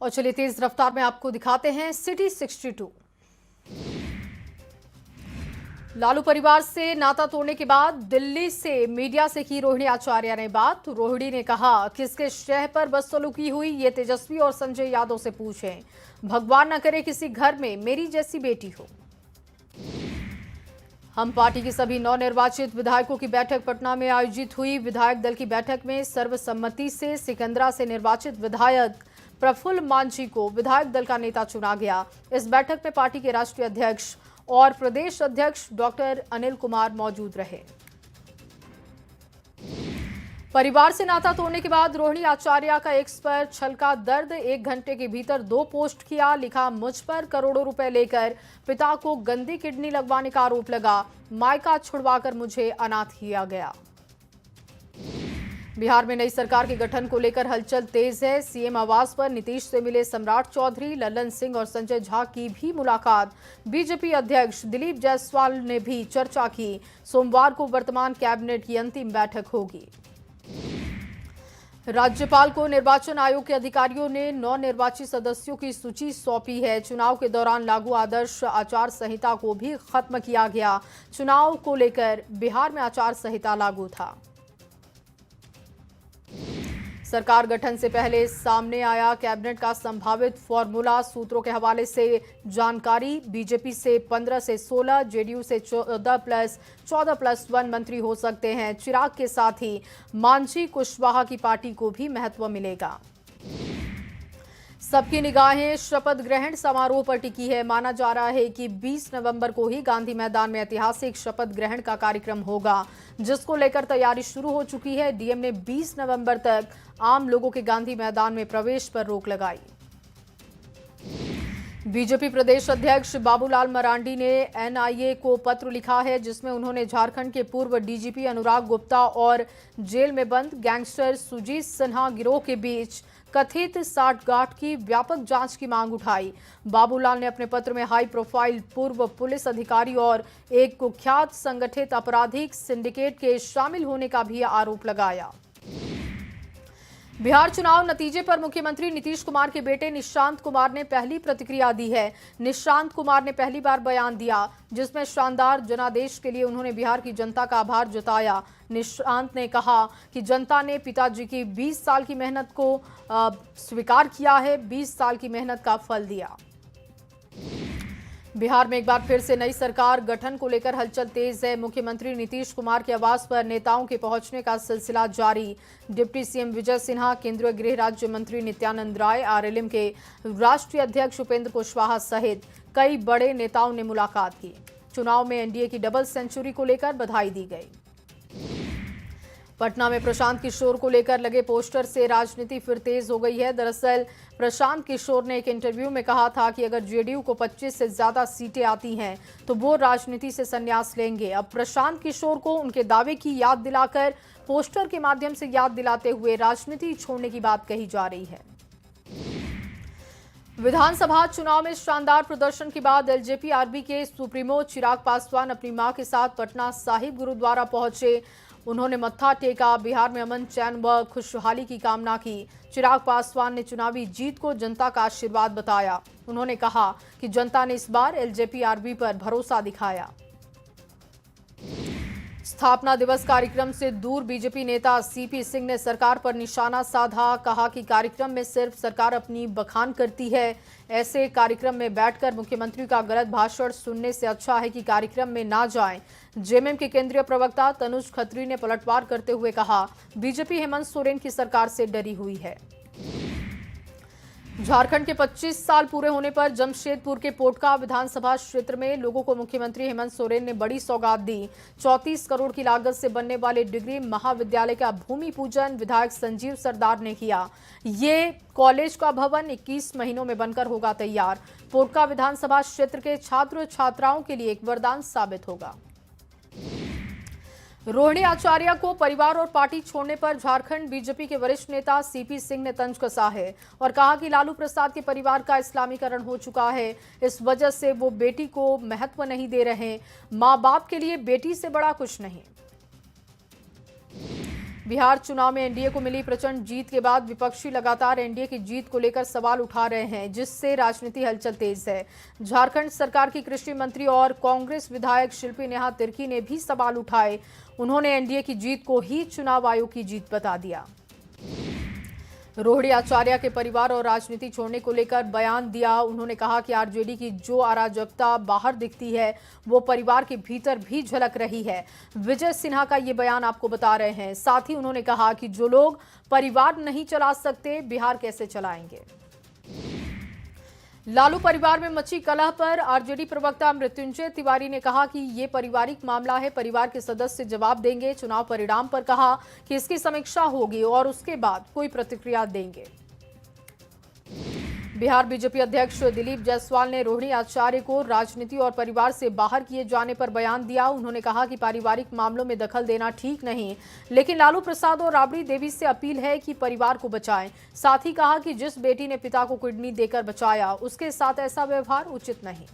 और चलिए तेज रफ्तार में आपको दिखाते हैं सिटी 62। लालू परिवार से नाता तोड़ने के बाद दिल्ली से मीडिया से की रोहिणी आचार्य ने बात। रोहिणी ने कहा, किसके शह पर बदसलूकी हुई ये तेजस्वी और संजय यादव से पूछें। भगवान न करे किसी घर में मेरी जैसी बेटी हो। हम पार्टी के सभी नवनिर्वाचित विधायकों की बैठक पटना में आयोजित हुई। विधायक दल की बैठक में सर्वसम्मति से सिकंदरा से निर्वाचित विधायक प्रफुल्ल मांझी को विधायक दल का नेता चुना गया। इस बैठक में पार्टी के राष्ट्रीय अध्यक्ष और प्रदेश अध्यक्ष डॉक्टर अनिल कुमार मौजूद रहे। परिवार से नाता तोड़ने के बाद रोहिणी आचार्य का एक्स पर छलका दर्द। 1 घंटे के भीतर 2 पोस्ट किया। लिखा, मुझ पर करोड़ों रुपए लेकर पिता को गंदी किडनी लगवाने का आरोप लगा। मायका छुड़वाकर मुझे अनाथ किया गया। बिहार में नई सरकार के गठन को लेकर हलचल तेज है। सीएम आवास पर नीतीश से मिले सम्राट चौधरी, लल्लन सिंह और संजय झा की भी मुलाकात। बीजेपी अध्यक्ष दिलीप जायसवाल ने भी चर्चा की। सोमवार को वर्तमान कैबिनेट की अंतिम बैठक होगी। राज्यपाल को निर्वाचन आयोग के अधिकारियों ने नवनिर्वाचित सदस्यों की सूची सौंपी है। चुनाव के दौरान लागू आदर्श आचार संहिता को भी खत्म किया गया। चुनाव को लेकर बिहार में आचार संहिता लागू था। सरकार गठन से पहले सामने आया कैबिनेट का संभावित फॉर्मूला। सूत्रों के हवाले से जानकारी, बीजेपी से 15 से 16, जेडीयू से 14+1 मंत्री हो सकते हैं। चिराग के साथ ही मांझी कुशवाहा की पार्टी को भी महत्व मिलेगा। सबकी निगाहें शपथ ग्रहण समारोह पर टिकी है। माना जा रहा है कि 20 नवंबर को ही गांधी मैदान में ऐतिहासिक शपथ ग्रहण का कार्यक्रम होगा, जिसको लेकर तैयारी शुरू हो चुकी है। डीएम ने 20 नवंबर तक आम लोगों के गांधी मैदान में प्रवेश पर रोक लगाई। बीजेपी प्रदेश अध्यक्ष बाबूलाल मरांडी ने एनआईए को पत्र लिखा है, जिसमें उन्होंने झारखंड के पूर्व डीजीपी अनुराग गुप्ता और जेल में बंद गैंगस्टर सुजीत सिन्हा गिरोह के बीच कथित साठगांठ की व्यापक जांच की मांग उठाई। बाबूलाल ने अपने पत्र में हाई प्रोफाइल पूर्व पुलिस अधिकारी और एक कुख्यात संगठित आपराधिक सिंडिकेट के शामिल होने का भी आरोप लगाया। बिहार चुनाव नतीजे पर मुख्यमंत्री नीतीश कुमार के बेटे निशांत कुमार ने पहली प्रतिक्रिया दी है। निशांत कुमार ने पहली बार बयान दिया, जिसमें शानदार जनादेश के लिए उन्होंने बिहार की जनता का आभार जताया। निशांत ने कहा कि जनता ने पिताजी की 20 साल की मेहनत को स्वीकार किया है, 20 साल की मेहनत का फल दिया। बिहार में एक बार फिर से नई सरकार गठन को लेकर हलचल तेज है। मुख्यमंत्री नीतीश कुमार के आवास पर नेताओं के पहुंचने का सिलसिला जारी। डिप्टी सीएम विजय सिन्हा, केंद्रीय गृह राज्य मंत्री नित्यानंद राय, आरएलएम के राष्ट्रीय अध्यक्ष उपेंद्र कुशवाहा सहित कई बड़े नेताओं ने मुलाकात की। चुनाव में एनडीए की डबल सेंचुरी को लेकर बधाई दी गई। पटना में प्रशांत किशोर को लेकर लगे पोस्टर से राजनीति फिर तेज हो गई है। दरअसल प्रशांत किशोर ने एक इंटरव्यू में कहा था कि अगर जेडीयू को 25 से ज्यादा सीटें आती हैं तो वो राजनीति से संन्यास लेंगे। अब प्रशांत किशोर को उनके दावे की याद दिलाकर पोस्टर के माध्यम से याद दिलाते हुए राजनीति छोड़ने की बात कही जा रही है। विधानसभा चुनाव में शानदार प्रदर्शन के बाद एलजेपी-आरबी के सुप्रीमो चिराग पासवान अपनी मां के साथ पटना साहिब गुरुद्वारा पहुंचे। उन्होंने मत्था टेका, बिहार में अमन, चैन व खुशहाली की कामना की। चिराग पासवान ने चुनावी जीत को जनता का आशीर्वाद बताया। उन्होंने कहा कि जनता ने इस बार एलजेपी-आरबी पर भरोसा दिखाया। स्थापना दिवस कार्यक्रम से दूर बीजेपी नेता सीपी सिंह ने सरकार पर निशाना साधा। कहा कि कार्यक्रम में सिर्फ सरकार अपनी बखान करती है। ऐसे कार्यक्रम में बैठकर मुख्यमंत्री का गलत भाषण सुनने से अच्छा है कि कार्यक्रम में ना जाएं। जेएमएम के केंद्रीय प्रवक्ता तनुज खत्री ने पलटवार करते हुए कहा, बीजेपी हेमंत सोरेन की सरकार से डरी हुई है। झारखंड के 25 साल पूरे होने पर जमशेदपुर के पोटका विधानसभा क्षेत्र में लोगों को मुख्यमंत्री हेमंत सोरेन ने बड़ी सौगात दी। 34 करोड़ की लागत से बनने वाले डिग्री महाविद्यालय का भूमि पूजन विधायक संजीव सरदार ने किया। ये कॉलेज का भवन 21 महीनों में बनकर होगा तैयार। पोटका विधानसभा क्षेत्र के छात्र छात्राओं के लिए एक वरदान साबित होगा। रोहिणी आचार्य को परिवार और पार्टी छोड़ने पर झारखंड बीजेपी के वरिष्ठ नेता सीपी सिंह ने तंज कसा है और कहा कि लालू प्रसाद के परिवार का इस्लामीकरण हो चुका है। इस वजह से वो बेटी को महत्व नहीं दे रहे। मां बाप के लिए बेटी से बड़ा कुछ नहीं। बिहार चुनाव में एनडीए को मिली प्रचंड जीत के बाद विपक्षी लगातार एनडीए की जीत को लेकर सवाल उठा रहे हैं, जिससे राजनीति हलचल तेज है। झारखंड सरकार की कृषि मंत्री और कांग्रेस विधायक शिल्पी नेहा तिर्की ने भी सवाल उठाए। उन्होंने एनडीए की जीत को ही चुनाव आयोग की जीत बता दिया। रोहिणी आचार्य के परिवार और राजनीति छोड़ने को लेकर बयान दिया। उन्होंने कहा कि आरजेडी की जो अराजकता बाहर दिखती है वो परिवार के भीतर भी झलक रही है। विजय सिन्हा का ये बयान आपको बता रहे हैं। साथ ही उन्होंने कहा कि जो लोग परिवार नहीं चला सकते, बिहार कैसे चलाएंगे। लालू परिवार में मची कलह पर आरजेडी प्रवक्ता मृत्युंजय तिवारी ने कहा कि ये पारिवारिक मामला है, परिवार के सदस्य जवाब देंगे। चुनाव परिणाम पर कहा कि इसकी समीक्षा होगी और उसके बाद कोई प्रतिक्रिया देंगे। बिहार बीजेपी अध्यक्ष दिलीप जायसवाल ने रोहिणी आचार्य को राजनीति और परिवार से बाहर किए जाने पर बयान दिया। उन्होंने कहा कि पारिवारिक मामलों में दखल देना ठीक नहीं, लेकिन लालू प्रसाद और राबड़ी देवी से अपील है कि परिवार को बचाएं। साथ ही कहा कि जिस बेटी ने पिता को किडनी देकर बचाया, उसके साथ ऐसा व्यवहार उचित नहीं।